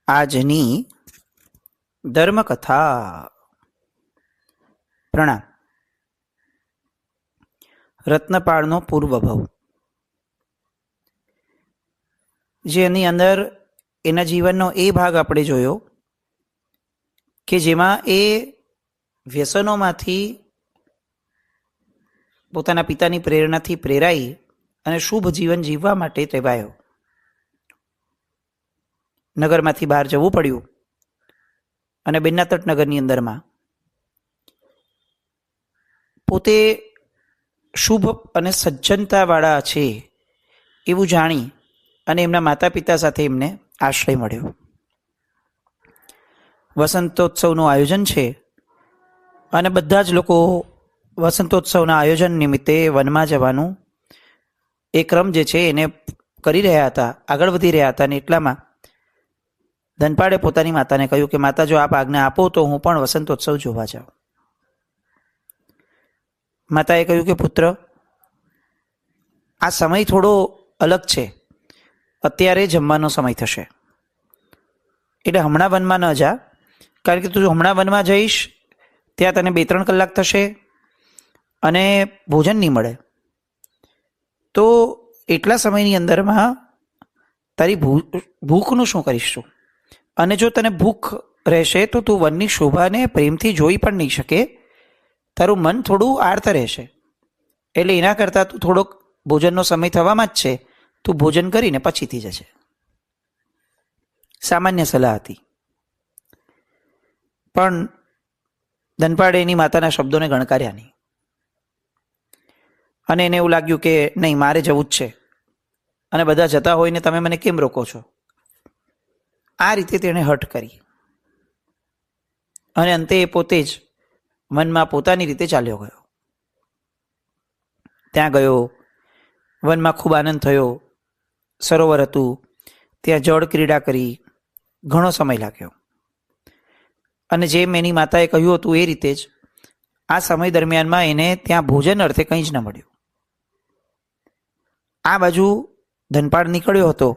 આજની ધર્મકથા. પ્રણામ. રત્નપાળનો પૂર્વભવ, જેની અંદર એના જીવનનો એ ભાગ આપણે જોયો કે જેમાં એ વ્યસનોમાંથી પોતાના પિતાની પ્રેરણાથી પ્રેરાઈ અને શુભ જીવન જીવવા માટે ટેવાયો. નગરમાંથી બહાર જવું પડ્યું અને બેન્નાતટ નગરની અંદરમાં પોતે શુભ અને સજ્જનતાવાળા છે એવું જાણી અને એમના માતા પિતા સાથે એમને આશ્રય મળ્યો. વસંતોત્સવનું આયોજન છે અને બધા જ લોકો વસંતોત્સવના આયોજન નિમિત્તે વનમાં જવાનું એ ક્રમ જે છે એને કરી રહ્યા હતા, આગળ વધી રહ્યા હતા. અને એટલામાં ધનપાળે પોતાની માતાને કહ્યું કે માતા, જો આપ આજ્ઞા આપો તો હું પણ વસંતોત્સવ જોવા જાઉં. માતાએ કહ્યું કે પુત્ર, આ સમય થોડો અલગ છે, અત્યારે જમવાનો સમય થશે, એટલે હમણાં વનમાં ન જા, કારણ કે તું હમણાં વનમાં જઈશ ત્યાં તને 2-3 કલાક થશે અને ભોજન નહીં મળે. તો એટલા સમયની અંદરમાં તારી ભૂખનું શું કરીશ તું? અને જો તને ભૂખ રહેશે તો તું વનની શોભાને પ્રેમથી જોઈ પણ નહીં શકે, તારું મન થોડું આર્ત રહેશે. એટલે એના કરતાં તું થોડોક ભોજનનો સમય થવામાં જ છે, તું ભોજન કરીને પછીથી જશે. સામાન્ય સલાહ હતી, પણ ધનપાળે એની માતાના શબ્દોને ગણકાર્યા નહીં અને એને એવું લાગ્યું કે નહીં, મારે જવું જ છે અને બધા જતા હોય ને તમે મને કેમ રોકો છો? આ રીતે તેણે હઠ કરી અને અંતે એ પોતે જ વનમાં પોતાની રીતે ચાલ્યો ગયો. ત્યાં ગયો, વનમાં ખૂબ આનંદ થયો. સરોવર હતું, ત્યાં જળ ક્રીડા કરી, ઘણો સમય લાગ્યો. અને જેમ એની માતાએ કહ્યું હતું એ રીતે જ આ સમય દરમિયાનમાં એને ત્યાં ભોજન અર્થે કંઈ જ ન મળ્યું. આ બાજુ ધનપાળ નીકળ્યો હતો.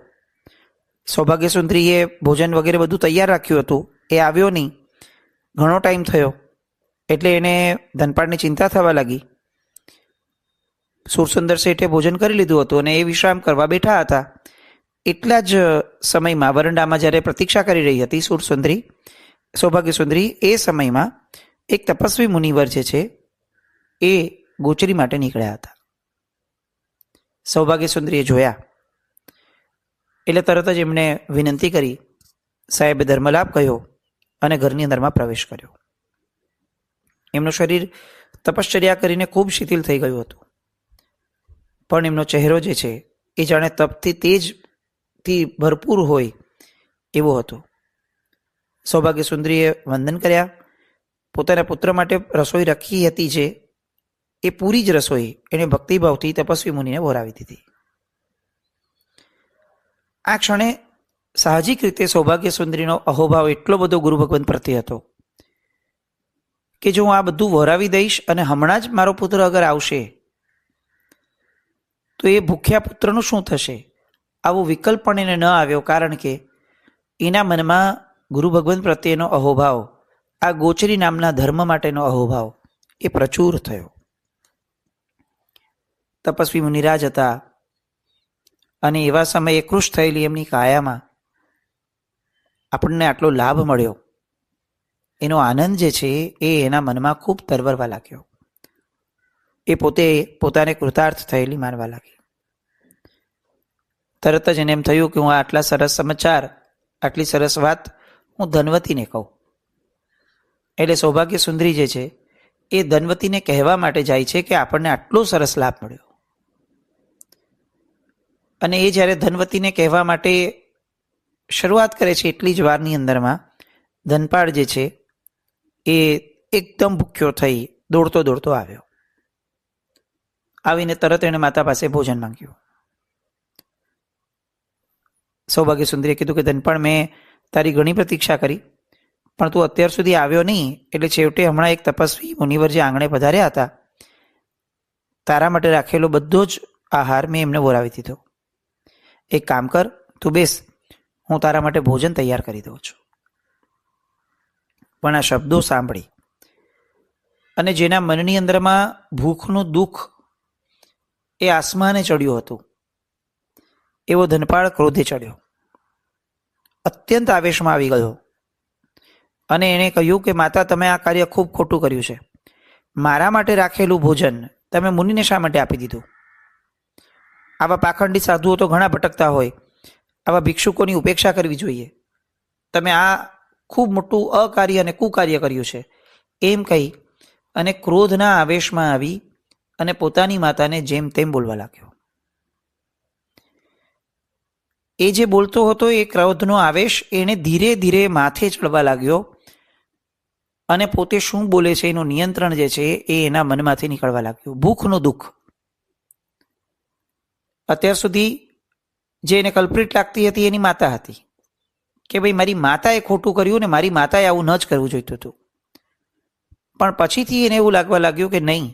સૌભાગ્યસુંદરીએ ભોજન વગેરે બધું તૈયાર રાખ્યું હતું, એ આવ્યો નહીં, ઘણો ટાઈમ થયો. એટલે એને ધનપાળની ચિંતા થવા લાગી. સુરસુંદર શેઠે ભોજન કરી લીધું હતું અને એ વિશ્રામ કરવા બેઠા હતા. એટલા જ સમયમાં વરંડામાં જ્યારે પ્રતીક્ષા કરી રહી હતી સુરસુંદરી, સૌભાગ્યસુંદરી, એ સમયમાં એક તપસ્વી મુનિવર જે છે એ ગોચરી માટે નીકળ્યા હતા. સૌભાગ્યસુંદરીએ જોયા એટલે તરત જ એમણે વિનંતી કરી, સાહેબે ધર્મલાભ કહ્યો અને ઘરની અંદરમાં પ્રવેશ કર્યો. એમનું શરીર તપશ્ચર્યા કરીને ખૂબ શિથિલ થઈ ગયું હતું, પણ એમનો ચહેરો જે છે એ જાણે તપથી તેજથી ભરપૂર હોય એવો હતો. સૌભાગ્યસુંદરીએ વંદન કર્યા. પોતાના પુત્ર માટે રસોઈ રાખી હતી જે એ પૂરી જ રસોઈ એણે ભક્તિભાવથી તપસ્વી મુનિને વહોરાવી દીધી. આ ક્ષણે સાહજિક રીતે સૌભાગ્યસુંદરીનો અહોભાવ એટલો બધો ગુરુ ભગવંત પ્રત્યે હતો કે જો હું આ બધું વહોરાવી દઈશ અને હમણાં જ મારો પુત્ર અગર આવશે તો એ ભૂખ્યા પુત્રનું શું થશે? આવો વિકલ્પ પણ એને ન આવ્યો, કારણ કે એના મનમાં ગુરુ ભગવંત પ્રત્યેનો અહોભાવ, આ ગોચરી નામના ધર્મ માટેનો અહોભાવ એ પ્રચુર થયો. તપસ્વી મુનિરાજ હતા અને એવા સમયે કૃશ થયેલી એમની કાયામાં આપણને આટલો લાભ મળ્યો, એનો આનંદ જે છે એ એના મનમાં ખૂબ તરવરવા લાગ્યો. એ પોતે પોતાને કૃતાર્થ થયેલી માનવા લાગી. તરત જ એને એમ થયું કે હું આટલા સરસ સમાચાર, આટલી સરસ વાત હું ધનવતીને કહું. એટલે સૌભાગ્યસુંદરી જે છે એ ધનવતીને કહેવા માટે જાય છે કે આપણને આટલો સરસ લાભ મળ્યો. અને એ જ્યારે ધનવતીને કહેવા માટે શરૂઆત કરે છે એટલી જ વારની અંદરમાં ધનપાળ જે છે એ એકદમ ભૂખ્યો થઈ દોડતો દોડતો આવ્યો. આવીને તરત એણે માતા પાસે ભોજન માંગ્યું. સૌભાગ્યસુંદરીએ કીધું કે ધનપાળ, મેં તારી ઘણી પ્રતીક્ષા કરી, પણ તું અત્યાર સુધી આવ્યો નહીં, એટલે છેવટે હમણાં એક તપસ્વી મુનિવર જે આંગણે પધાર્યા હતા, તારા માટે રાખેલો બધો જ આહાર મેં એમને વોરાવી દીધો. એક કામ કર, તું બેસ, હું તારા માટે ભોજન તૈયાર કરી દઉં છું. પણ આ શબ્દો સાંભળી અને જેના મનની અંદરમાં ભૂખનું દુઃખ એ આસમાને ચડ્યું હતું, એવો ધનપાળ ક્રોધે ચડ્યો, અત્યંત આવેશમાં આવી ગયો અને એણે કહ્યું કે માતા, તમે આ કાર્ય ખૂબ ખોટું કર્યું છે. મારા માટે રાખેલું ભોજન તમે મુનિને શા માટે આપી દીધું? આવા પાખંડી સાધુઓ તો ઘણા ભટકતા હોય, આવા ભિક્ષુકોની ઉપેક્ષા કરવી જોઈએ. તમે આ ખૂબ મોટું અકાર્ય અને કુકાર્ય કર્યું છે. એમ કહી અને ક્રોધના આવેશમાં આવી અને પોતાની માતાને જેમ તેમ બોલવા લાગ્યો. એ જે બોલતો હતો એ ક્રોધનો આવેશ એને ધીરે ધીરે માથે ચડવા લાગ્યો અને પોતે શું બોલે છે એનું નિયંત્રણ જે છે એ એના મનમાંથી નીકળવા લાગ્યું. ભૂખનું દુઃખ. અત્યાર સુધી જે એને કલ્પ્રિટ લાગતી હતી એની માતા હતી કે ભાઈ મારી માતાએ ખોટું કર્યું ને મારી માતાએ આવું ન જ કરવું જોઈતું હતું. પણ પછીથી એને એવું લાગવા લાગ્યું કે નહીં,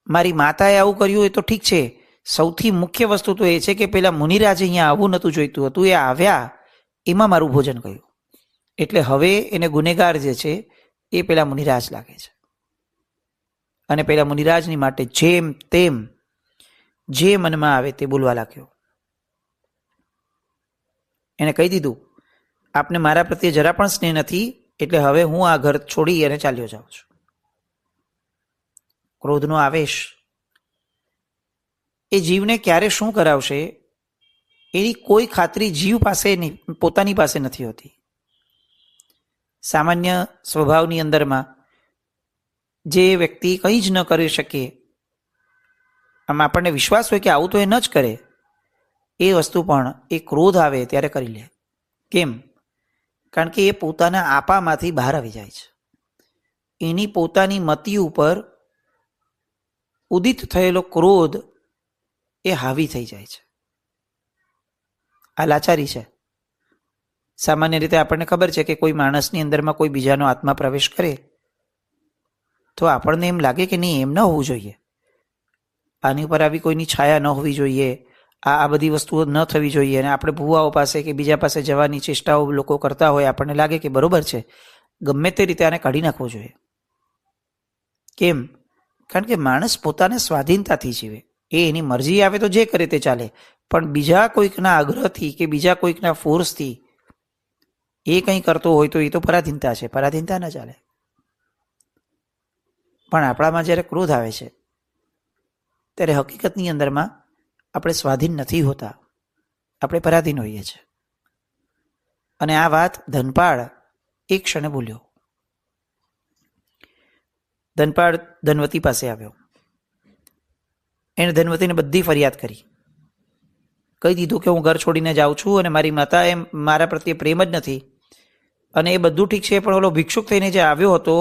મારી માતાએ આવું કર્યું એ તો ઠીક છે, સૌથી મુખ્ય વસ્તુ તો એ છે કે પેલા મુનિરાજે અહીંયા આવવું નહોતું જોઈતું હતું, એ આવ્યા એમાં મારું ભોજન ગયું. એટલે હવે એને ગુનેગાર જે છે એ પેલા મુનિરાજ લાગે છે અને પેલા મુનિરાજની માટે જેમ તેમ જે મનમાં આવે તે બોલવા લાગ્યો. એને કહી દીધું, આપને મારા પ્રત્યે જરા પણ સ્નેહ નથી, એટલે હવે હું આ ઘર છોડી અને ચાલ્યો જાઉં છું. ક્રોધનો આવેશ એ જીવને ક્યારે શું કરાવશે એની કોઈ ખાતરી જીવ પાસે પોતાની પાસે નથી હોતી. સામાન્ય સ્વભાવની અંદરમાં જે વ્યક્તિ કંઈ જ ન કરી શકે, આમ આપણને વિશ્વાસ હોય કે આવું તો એ ન જ કરે, એ વસ્તુ પણ એ ક્રોધ આવે ત્યારે કરી લે. કેમ? કારણ કે એ પોતાના આપામાંથી બહાર આવી જાય છે. એની પોતાની મતિ ઉપર ઉદિત થયેલો ક્રોધ એ હાવી થઈ જાય છે. આ લાચારી છે. સામાન્ય રીતે આપણને ખબર છે કે કોઈ માણસની અંદરમાં કોઈ બીજાનો આત્મા પ્રવેશ કરે તો આપણને એમ લાગે કે નહીં, એમ ન હોવું જોઈએ, આની ઉપર આવી કોઈની છાયા ન હોવી જોઈએ, આ બધી વસ્તુઓ ન થવી જોઈએ. અને આપણે ભુવાઓ પાસે કે બીજા પાસે જવાની ચેષ્ટાઓ લોકો કરતા હોય, આપણને લાગે કે બરોબર છે, ગમે તે રીતે આને કાઢી નાખવો જોઈએ. કેમ? કારણ કે માણસ પોતાને સ્વાધીનતાથી જીવે, એ એની મરજી આવે તો જે કરે તે ચાલે, પણ બીજા કોઈકના આગ્રહથી કે બીજા કોઈકના ફોર્સથી એ કંઈ કરતો હોય તો એ તો પરાધીનતા છે, પરાધીનતા ન ચાલે. પણ આપણામાં જ્યારે ક્રોધ આવે છે ત્યારે હકીકતની અંદરમાં આપણે સ્વાધીન નથી હોતા, આપણે પરાધીન હોઈએ છીએ. અને આ વાત ધનપાળ એક ક્ષણે બોલ્યો. ધનપાળ ધનવતી પાસે આવ્યો. એણે ધનવતીને બધી ફરિયાદ કરી, કહી દીધું કે હું ઘર છોડીને જાઉં છું અને મારી માતાએ મારા પ્રત્યે પ્રેમ જ નથી, અને એ બધું ઠીક છે, પણ ઓલો ભિક્ષુક થઈને જે આવ્યો હતો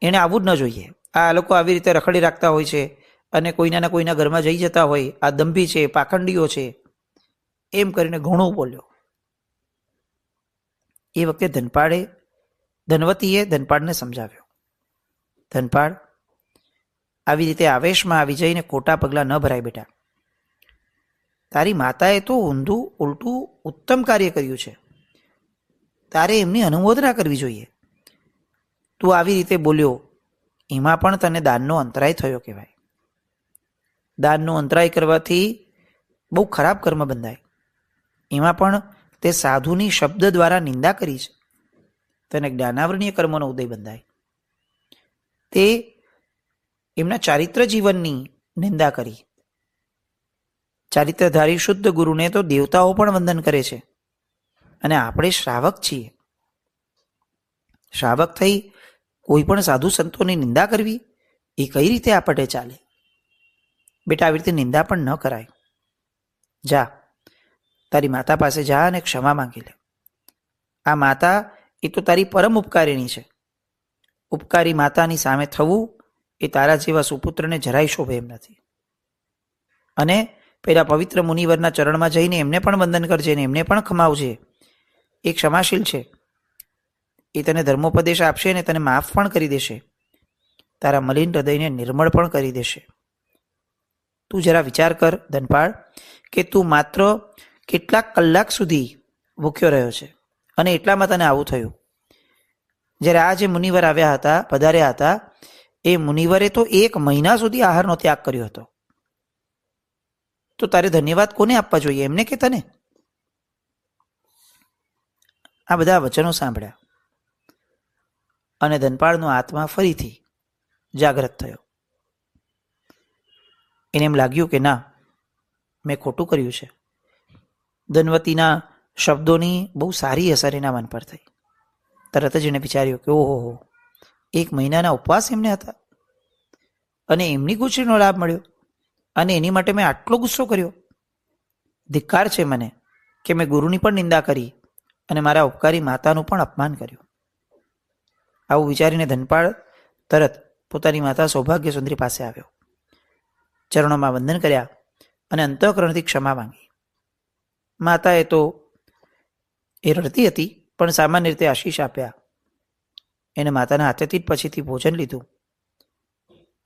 એણે આવવું જ ન જોઈએ. આ લોકો આવી રીતે રખડી રાખતા હોય છે અને કોઈના કોઈના ઘરમાં જઈ જતા હોય, આ દંભી છે, પાખંડીઓ છે, એમ કરીને ઘણું બોલ્યો. એ વખતે ધનવતીએ ધનપાળને સમજાવ્યો, ધનપાળ, આવી રીતે આવેશમાં આવી જઈને ખોટા પગલાં ન ભરાય બેટા. તારી માતાએ તો ઊંધું ઉલટું ઉત્તમ કાર્ય કર્યું છે, તારે એમની અનુમોદના કરવી જોઈએ. તું આવી રીતે બોલ્યો એમાં પણ તને દાનનો અંતરાય થયો કહેવાય. દાનનો અંતરાય કરવાથી બહુ ખરાબ કર્મ બંધાય. એમાં પણ તે સાધુની શબ્દ દ્વારા નિંદા કરી છે, તને જ્ઞાનાવરણીય કર્મોનો ઉદય બંધાય. તે એમના ચારિત્ર જીવનની નિંદા કરી. ચારિત્રધારી શુદ્ધ ગુરુને તો દેવતાઓ પણ વંદન કરે છે, અને આપણે શ્રાવક છીએ. શ્રાવક થઈ કોઈ પણ સાધુ સંતોની નિંદા કરવી એ કઈ રીતે આપણે ચાલે? બેટા, આવી રીતે નિંદા પણ ન કરાય. જા, તારી માતા પાસે જા અને ક્ષમા માંગી લે. આ માતા એ તો તારી પરમ ઉપકારિણી છે. ઉપકારી માતાની સામે થવું એ તારા જેવા સુપુત્રને જરાય શોભે એમ નથી. અને પેલા પવિત્ર મુનિવરના ચરણમાં જઈને એમને પણ વંદન કરજે ને એમને પણ ખમાવજે. એ ક્ષમાશીલ છે, એ તને ધર્મોપદેશ આપશે અને તને માફ પણ કરી દેશે, તારા મલિન હૃદયને નિર્મળ પણ કરી દેશે. તું જરા વિચાર કર ધનપાળ, કે તું માત્ર કેટલાક કલાક સુધી ભૂખ્યો રહ્યો છે અને એટલામાં તને આવું થયું. જ્યારે આ જે મુનિવર આવ્યા હતા, પધાર્યા હતા, એ મુનિવરે તો 1 મહિના સુધી આહારનો ત્યાગ કર્યો હતો. તો તારે ધન્યવાદ કોને આપવા જોઈએ, એમને કે તને? આ બધા વચનો સાંભળ્યા અને ધનપાળનો આત્મા ફરીથી જાગૃત થયો. એને એમ લાગ્યું કે ના, મેં ખોટું કર્યું છે. ધનવતીના શબ્દોની બહુ સારી અસર એના મન પર થઈ. તરત જ એને વિચાર્યું કે ઓહો, 1 મહિનાના ઉપવાસ એમને હતા અને એમની ગુચરીનો લાભ મળ્યો અને એની માટે મેં આટલો ગુસ્સો કર્યો. ધિક્કાર છે મને કે મેં ગુરુની પણ નિંદા કરી અને મારા ઉપકારી માતાનું પણ અપમાન કર્યું. આવું વિચારીને ધનપાળ તરત પોતાની માતા સૌભાગ્ય સુંદરી પાસે આવ્યો, ચરણોમાં વંદન કર્યા અને અંતઃકરણથી ક્ષમા માંગી. માતાએ તો એ રડતી હતી પણ સામાન્ય રીતે આશીષ આપ્યા. એને માતાના હાથેથી જ પછીથી ભોજન લીધું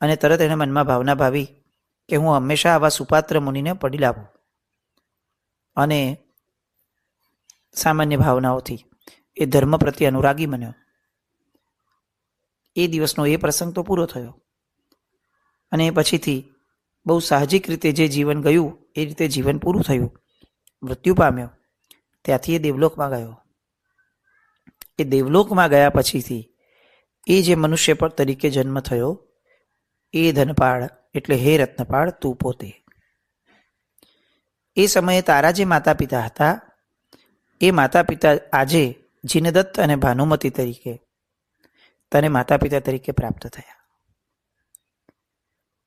અને તરત એને મનમાં ભાવના ભાવી કે હું હંમેશા આવા સુપાત્ર મુનિને પડી લાવું, અને સામાન્ય ભાવનાઓથી એ ધર્મ પ્રત્યે અનુરાગી બન્યો. એ દિવસનો એ પ્રસંગ તો પૂરો થયો અને એ પછીથી બહુ સાહજિક રીતે જે જીવન ગયું એ રીતે જીવન પૂરું થયું, મૃત્યુ પામ્યો. ત્યાંથી એ દેવલોકમાં ગયો. એ દેવલોકમાં ગયા પછીથી એ જે મનુષ્ય પર તરીકે જન્મ થયો એ ધનપાળ, એટલે હે રત્નપાળ તું પોતે. એ સમયે તારા જે માતા પિતા હતા એ માતા પિતા આજે જીનદત્ત અને ભાનુમતી તરીકે તને માતા પિતા તરીકે પ્રાપ્ત થયા.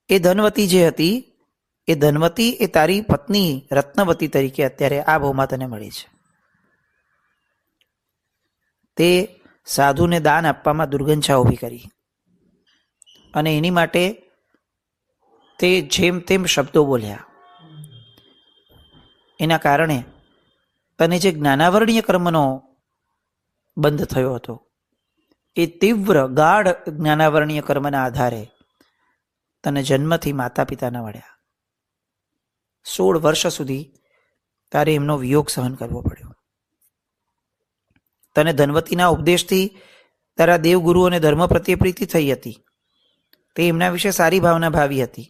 એ ધનવતી જે હતી એ ધનવતી એ તારી પત્ની રત્નવતી તરીકે અત્યારે આ ભાવમાં તને મળી છે. તે સાધુને દાન આપવામાં દુર્ગંછા ઊભી કરી અને એની માટે તે જેમ તેમ શબ્દો બોલ્યા. એના કારણે તને જે જ્ઞાનાવરણીય કર્મનો બંધ થયો હતો એ તીવ્ર ગાઢ જ્ઞાનાવરણીય કર્મના આધારે તને જન્મથી માતા પિતા ન મળ્યા. 16 વર્ષ સુધી તારે એમનો વિયોગ સહન કરવો પડ્યો. તને ધનવતીના ઉપદેશથી તારા દેવગુરુ અને ધર્મ પ્રત્યે પ્રીતિ થઈ હતી. તે એમના વિશે સારી ભાવના ભાવી હતી.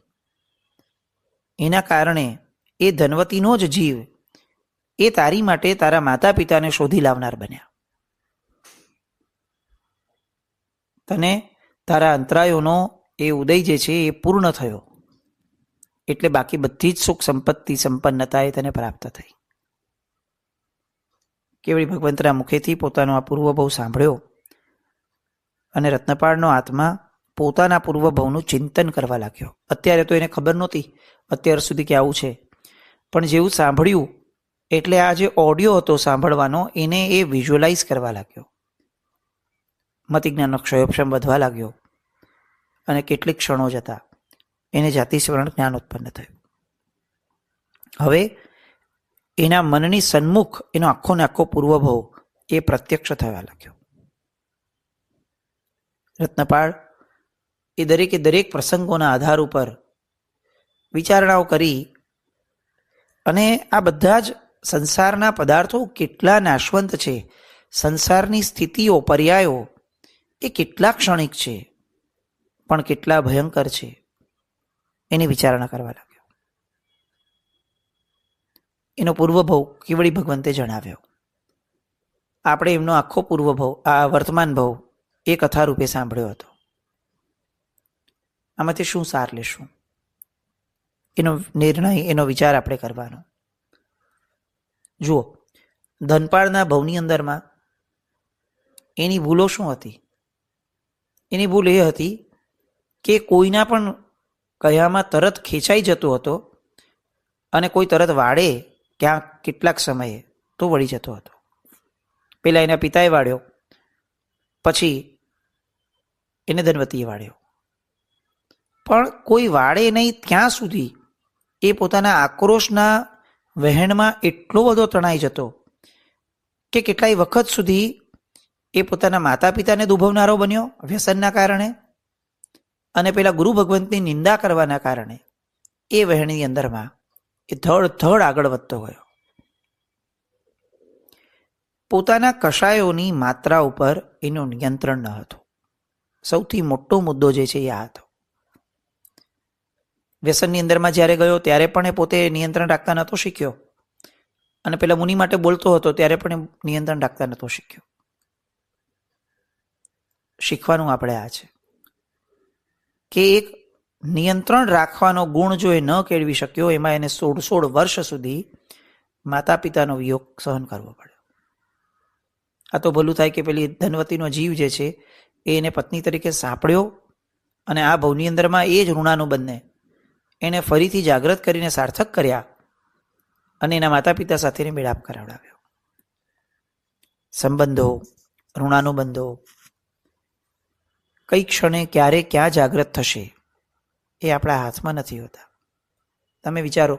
એના કારણે એ ધનવતીનો જ જીવ એ તારી માટે તારા માતા પિતાને શોધી લાવનાર બન્યા. તને તારા અંતરાયોનો એ ઉદય જે છે એ પૂર્ણ થયો, એટલે બાકી બધી જ સુખ સંપત્તિ સંપન્નતા એ તને પ્રાપ્ત થઈ. કેવળી ભગવંતના મુખેથી પોતાનો આ પૂર્વભવ સાંભળ્યો અને રત્નપાળનો આત્મા પોતાના પૂર્વભવનું ચિંતન કરવા લાગ્યો. અત્યારે તો એને ખબર નહોતી અત્યાર સુધી કે આવું છે, પણ જેવું સાંભળ્યું એટલે આ જે ઓડિયો હતો સાંભળવાનો એને એ વિઝ્યુઅલાઇઝ કરવા લાગ્યો. મતિજ્ઞાનનો ક્ષયોક્ષમ વધવા લાગ્યો અને કેટલીક ક્ષણો જતા એને જાતિસ્મરણ જ્ઞાન ઉત્પન્ન થયું. હવે એના મનની સન્મુખ એનો આખો ને આખો પૂર્વભવ એ પ્રત્યક્ષ થવા લાગ્યો. રત્નપાળ એ દરેક પ્રસંગોના આધાર ઉપર વિચારણાઓ કરી અને આ બધા જ સંસારના પદાર્થો કેટલા નાશવંત છે, સંસારની સ્થિતિઓ પર્યાયો એ કેટલા ક્ષણિક છે પણ કેટલા ભયંકર છે એની વિચારણા કરવા લાગ્યો. એનો પૂર્વભવ કેવળી ભગવંતે જણાવ્યો. આપણે એમનો આખો પૂર્વભવ, આ વર્તમાન ભવ એ કથા રૂપે સાંભળ્યો હતો. આમાંથી શું સાર લેશું એનો નિર્ણય, એનો વિચાર આપણે કરવાનો. જુઓ, ધનપાળના ભવની અંદરમાં એની ભૂલો શું હતી? એની ભૂલ એ હતી કે કોઈના પણ કયામાં તરત ખેંચાઈ જતો હતો અને કોઈ તરત વાળે ક્યાંક કેટલાક સમયે તો વળી જતો હતો. પેલા એના પિતાએ વાળ્યો, પછી એને ધનવતીએ વાળ્યો, પણ કોઈ વાળે નહીં ત્યાં સુધી એ પોતાના આક્રોશના વહેણમાં એટલો બધો તણાઈ જતો કે કેટલાય વખત સુધી એ પોતાના માતા પિતાને દુભવનારો બન્યો વ્યસનના કારણે, અને પેલા ગુરુ ભગવંતની નિંદા કરવાના કારણે એ વહેણની અંદરમાં એ ધડ આગળ વધતો ગયો. પોતાના કશાયોની માત્રા ઉપર એનું નિયંત્રણ ન હતું. સૌથી મોટો મુદ્દો જે છે એ આ હતો. વ્યસનની અંદરમાં જ્યારે ગયો ત્યારે પણ એ પોતે નિયંત્રણ રાખતા નહોતો શીખ્યો, અને પેલા મુનિ માટે બોલતો હતો ત્યારે પણ એ નિયંત્રણ રાખતા નહોતો શીખ્યો. શીખવાનું આપણે આ છે કે એક નિયંત્રણ રાખવાનો ગુણ જો એ ન કેળવી શક્યો, એમાં એને 16 વર્ષ સુધી માતા પિતાનો વિયોગ સહન કરવો પડ્યો. આ તો ભલું થાય કે પેલી ધનવતીનો જીવ જે છે એ એને પત્ની તરીકે સાંપડ્યો, અને આ ભવની અંદરમાં એ જ ઋણાનુબંધને એને ફરીથી જાગૃત કરીને સાર્થક કર્યા અને એના માતા પિતા સાથેને મેળાપ કરાવડાવ્યો. સંબંધો, ઋણાનુબંધો કઈ ક્ષણે ક્યારે ક્યાં જાગૃત થશે એ આપણા હાથમાં નથી હોતા. તમે વિચારો,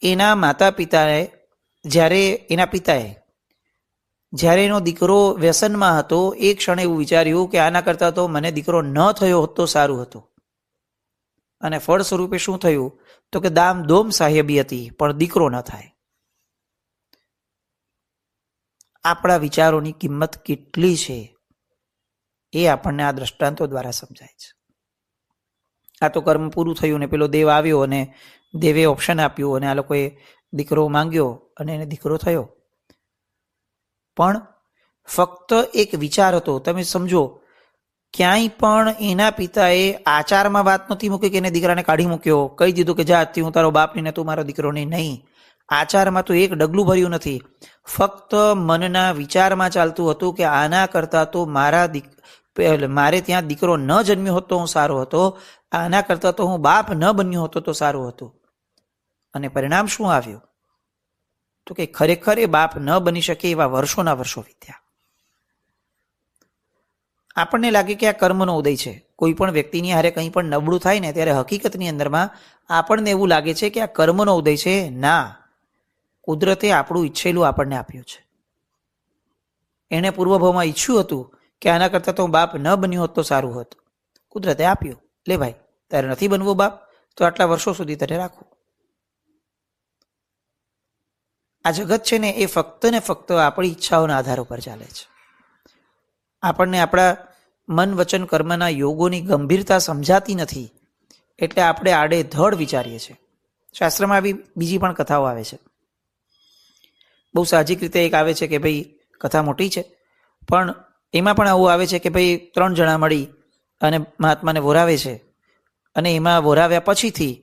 એના માતા પિતાએ જ્યારે એનો દીકરો વ્યસનમાં હતો એ ક્ષણે એવું વિચાર્યું કે આના કરતાં તો મને દીકરો ન થયો હોત તો સારું હતું. અને ફળ સ્વરૂપે શું થયું તો કે દામ દોમ સાહેબી હતી, પણ દીકરો ન થાય. આપણા વિચારોની કિંમત કેટલી છે એ આપણને આ દ્રષ્ટાંતો દ્વારા સમજાય છે. આ તો કર્મ પૂરું થયું ને પેલો દેવ આવ્યો અને દેવે ઓપ્શન આપ્યું અને આ લોકોએ દીકરો માંગ્યો અને એને દીકરો થયો. પણ ફક્ત એક વિચાર હતો. તમે સમજો, ક્યાંય પણ એના પિતાએ આચારમાં વાત નથી મૂકી કે એને દીકરાને કાઢી મૂક્યો, કહી દીધું કે જા હું તારો બાપ નહીં ને તું મારો દીકરો નહીં. આચારમાં તો એક ડગલું ભર્યું નથી. ફક્ત મનના વિચારમાં ચાલતું હતું કે આના કરતાં તો મારે ત્યાં દીકરો ન જન્મ્યો હોત તો હું સારો હતો, આના કરતાં તો હું બાપ ન બન્યો હતો તો સારું હતું. અને પરિણામ શું આવ્યું તો કે ખરેખર એ બાપ ન બની શકે એવા વર્ષોના વર્ષો વીત્યા. આપણને લાગે કે આ કર્મનો ઉદય છે. કોઈ પણ વ્યક્તિની હારે કંઈ પણ નબળું થાય ને ત્યારે હકીકતની અંદરમાં આપણને એવું લાગે છે કે આ કર્મનો ઉદય છે. ના, કુદરતે આપણું ઈચ્છેલું આપણને આપ્યું છે. એણે પૂર્વભાવમાં ઈચ્છ્યું હતું કે આના કરતાં તો બાપ ન બન્યો હોત તો સારું હોત. કુદરતે આપ્યું. લે ભાઈ, તારે નથી બનવું બાપ તો આટલા વર્ષો સુધી તને રાખવું. આ જગત છે ને એ ફક્ત ને ફક્ત આપણી ઈચ્છાઓના આધાર ઉપર ચાલે છે. આપણને આપણા મન વચન કર્મના યોગોની ગંભીરતા સમજાતી નથી, એટલે આપણે આડેધડ વિચારીએ છીએ. શાસ્ત્રમાં આવી બીજી પણ કથાઓ આવે છે. બહુ સાહજિક રીતે એક આવે છે કે ભાઈ કથા મોટી છે, પણ એમાં પણ આવું આવે છે કે ભાઈ 3 જણા મળી અને મહાત્માને વોરાવે છે, અને એમાં વોરાવ્યા પછીથી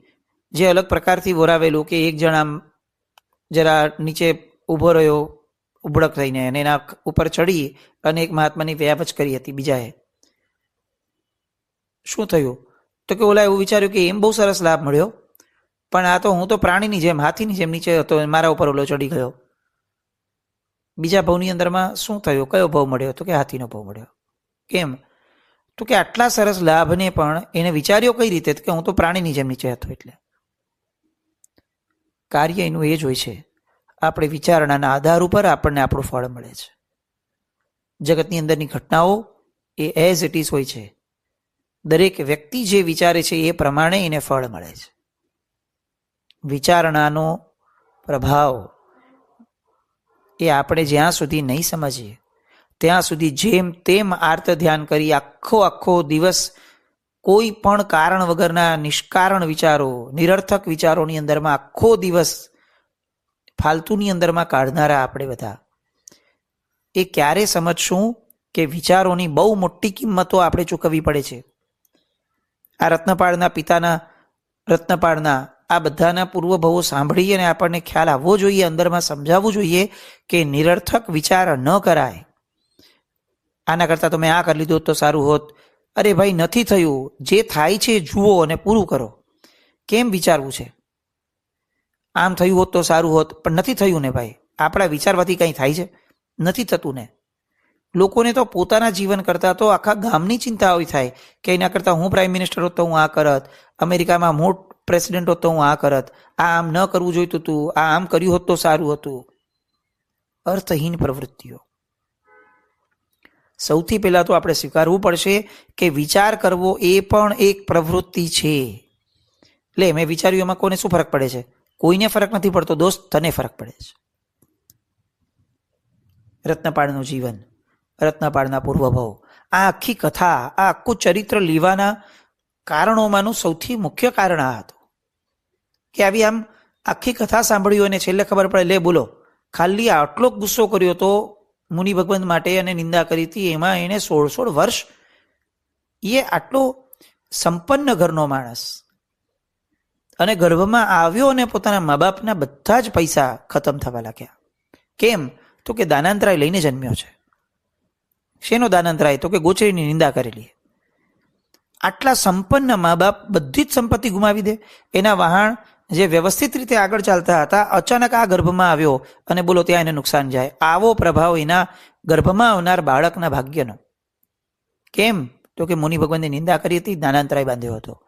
જે અલગ પ્રકારથી વોરાવેલું કે એક જણા જરા નીચે ઊભો રહ્યો ઉબળક થઈને અને એના ઉપર ચડી અને એક મહાત્માની વ્યાવચ કરી હતી બીજાએ. શું થયું તો કે ઓલા એવું વિચાર્યું કે એમ બહુ સરસ લાભ મળ્યો, પણ આ તો હું તો પ્રાણીની જેમ હાથીની જેમ નીચે હતો, મારા ઉપર ઓલો ચડી ગયો. બીજા ભાવની અંદરમાં શું થયું? કયો ભાવ મળ્યો તો કે હાથીનો ભાવ મળ્યો. કેમ તો કે આટલા સરસ લાભને પણ એને વિચાર્યો કઈ રીતે કે હું તો પ્રાણીની જેમ નીચે હતો. એટલે કાર્ય એનું એ જ હોય છે, આપણે વિચારણાના આધાર ઉપર આપણને આપણું ફળ મળે છે. જગતની અંદરની ઘટનાઓ એ એઝ ઇટ ઇઝ હોય છે. દરેક વ્યક્તિ જે વિચારે છે એ પ્રમાણે એને ફળ મળે છે. વિચારણાનો પ્રભાવ એ આપણે જ્યાં સુધી નહીં સમજીએ ત્યાં સુધી જેમ તેમ આર્ત ધ્યાન કરી આખો દિવસ કોઈ પણ કારણ વગરના નિષ્કારણ વિચારો, નિરર્થક વિચારોની અંદરમાં આખો દિવસ ફાલતુની અંદરમાં કાઢનારા આપણે બધા એ ક્યારે સમજશું કે વિચારોની બહુ મોટી કિંમતો આપણે ચૂકવવી પડે છે. આ રત્નપાળના પિતાના રત્નપાળના આ બધાના પૂર્વભાવો સાંભળી અને આપણને ખ્યાલ આવવો જોઈએ, અંદરમાં સમજાવવું જોઈએ કે નિરર્થક વિચાર ન કરાય. આના કરતાં તો મેં આ કરી લીધું તો સારું હોત. અરે ભાઈ, નથી થયું. જે થાય છે જુઓ અને પૂરું કરો. કેમ વિચારવું છે? આમ થયું હોત તો સારું હોત, પણ નથી થયું ને ભાઈ. આપણા વિચારવાથી કંઈ થાય છે? નથી થતું ને. લોકોને તો પોતાના જીવન કરતાં તો આખા ગામની ચિંતા આવી થાય કે એના કરતાં હું પ્રાઇમ મિનિસ્ટર હોત તો હું આ કરત, અમેરિકામાં મોટ પ્રેસિડેન્ટ હોત તો હું આ કરત, આ આમ ન કરવું જોઈતું હતું, આ આમ કર્યું હોત તો સારું હતું. અર્થહીન પ્રવૃત્તિઓ. સૌથી પહેલા તો આપણે સ્વીકારવું પડશે કે વિચાર કરવો એ પણ એક પ્રવૃત્તિ છે. એટલે મેં વિચાર્યું એમાં કોને શું ફરક પડે છે? કોઈને ફરક નથી પડતો દોસ્ત, તને ફરક પડે છે. રત્નપાળનું જીવન, રત્નપાળના પૂર્વભવ, આ આખી કથા, આ આખું ચરિત્ર લેવાના કારણોમાંનું સૌથી મુખ્ય કારણ આ હતું કે આવી આમ આખી કથા સાંભળ્યું અને છેલ્લે ખબર પડે, લે બોલો, ખાલી આટલો ગુસ્સો કર્યો તો મુનિ ભગવંત માટે અને નિંદા કરી હતી, એમાં એણે 16 વર્ષ, એ આટલો સંપન્ન ઘરનો માણસ, અને ગર્ભમાં આવ્યો અને પોતાના મા બાપના બધા જ પૈસા ખતમ થવા લાગ્યા. કેમ? તો કે દાનાંતરાય લઈને જન્મ્યો છે. શેનો દાનાંતરાય? તો કે ગોચરીની નિંદા કરેલી. આટલા સંપન્ન મા બાપ બધી જ સંપત્તિ ગુમાવી દે, એના વહાણ જે વ્યવસ્થિત રીતે આગળ ચાલતા હતા, અચાનક આ ગર્ભમાં આવ્યો અને બોલો ત્યાં એને નુકસાન જાય. આવો પ્રભાવ એના ગર્ભમાં આવનાર બાળકના ભાગ્યનો. કેમ? તો કે મુનિ ભગવાનની નિંદા કરી હતી, દાનાંતરાય બાંધ્યો હતો.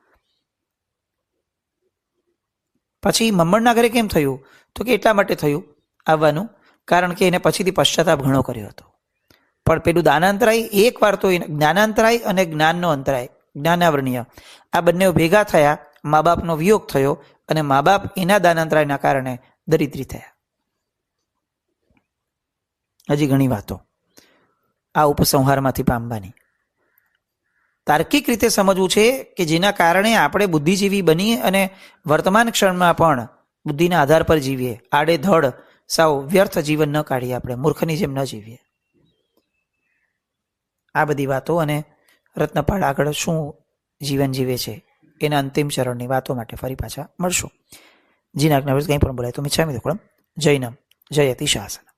પછી મમ્મણના ઘરે કેમ થયું? તો કે એટલા માટે થયું આવવાનું, કારણ કે એને પછીથી પશ્ચાતાપ ઘણો કર્યો હતો. પણ પેલું દાનાંતરાય, એક વાર તો જ્ઞાનાંતરાય અને જ્ઞાનનો અંતરાય, જ્ઞાનાવરણીય, આ બંને ભેગા થયા, મા બાપનો વિયોગ થયો અને મા બાપ એના દાનાંતરાયના કારણે દરિદ્રી થયા. હજી ઘણી વાતો આ ઉપસંહારમાંથી પામવાની. તાર્કિક રીતે સમજવું છે કે જેના કારણે આપણે બુદ્ધિજીવી બની અને વર્તમાન ક્ષણમાં પણ બુદ્ધિના આધાર પર જીવીએ, આડેધડ સાવ વ્યર્થ જીવન ન કાઢીએ, આપણે મૂર્ખની જેમ ન જીવીએ. આ બધી વાતો અને રત્નપાળ આગળ શું જીવન જીવે છે એના અંતિમ ચરણની વાતો માટે ફરી પાછા મળશું. જીનાજ્ઞા કંઈ પણ બોલાય તો મિચ્છામિ દુક્કડમ. જૈનમ જયતિ શાસન.